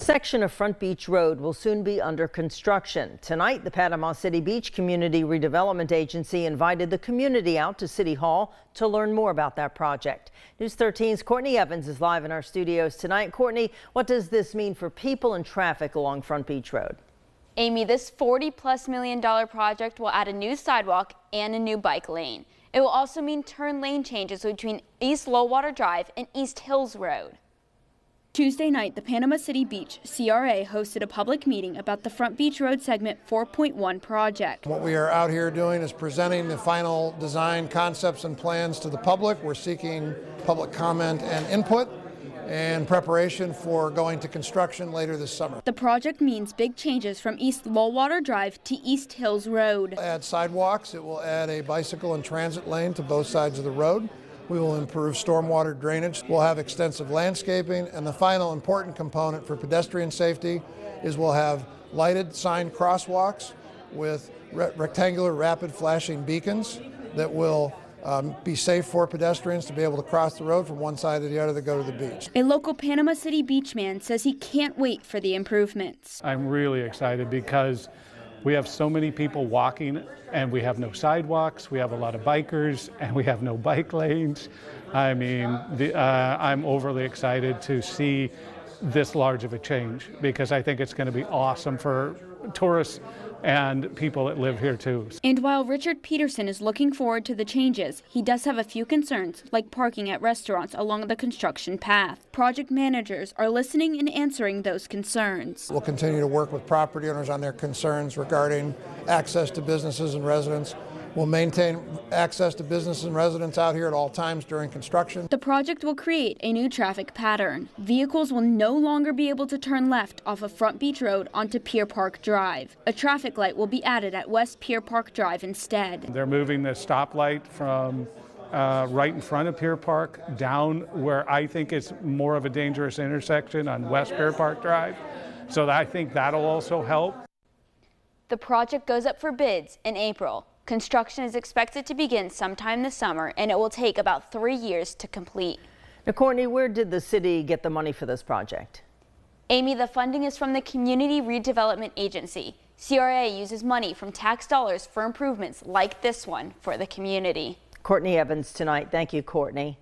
section of Front Beach Road will soon be under construction. Tonight, the Panama City Beach Community Redevelopment Agency invited the community out to City Hall to learn more about that project. News 13's Courtney Evans is live in our studios tonight. Courtney, what does this mean for people and traffic along Front Beach Road? Amy, this $40+ million project will add a new sidewalk and a new bike lane. It will also mean turn lane changes between East Lowwater Drive and East Hills Road. Tuesday night, the Panama City Beach CRA hosted a public meeting about the Front Beach Road Segment 4.1 project. What we are out here doing is presenting the final design concepts and plans to the public. We're seeking public comment and input in preparation for going to construction later this summer. The project means big changes from East Lowwater Drive to East Hills Road. It will add sidewalks. It will add a bicycle and transit lane to both sides of the road. We will improve stormwater drainage. We'll have extensive landscaping, and the final important component for pedestrian safety is we'll have lighted sign crosswalks with rectangular rapid flashing beacons that will be safe for pedestrians to be able to cross the road from one side to the other to go to the beach. A local Panama City beach man says he can't wait for the improvements. I'm really excited because we have so many people walking and we have no sidewalks, we have a lot of bikers, and we have no bike lanes. I mean, I'm overly excited to see this large of a change because I think it's going to be awesome for tourists and people that live here too. And while Richard Peterson is looking forward to the changes, he does have a few concerns, like parking at restaurants along the construction path. Project managers are listening and answering those concerns. We'll continue to work with property owners on their concerns regarding access to businesses and residents. We'll maintain access to businesses and residents out here at all times during construction. The project will create a new traffic pattern. Vehicles will no longer be able to turn left off of Front Beach Road onto Pier Park Drive. A traffic light will be added at West Pier Park Drive instead. They're moving the stoplight from right in front of Pier Park down where I think it's more of a dangerous intersection on West Pier Park Drive. So I think that'll also help. The project goes up for bids in April. Construction is expected to begin sometime this summer, and it will take about 3 years to complete. Now, Courtney, where did the city get the money for this project? Amy, the funding is from the Community Redevelopment Agency. CRA uses money from tax dollars for improvements like this one for the community. Courtney Evans tonight. Thank you, Courtney.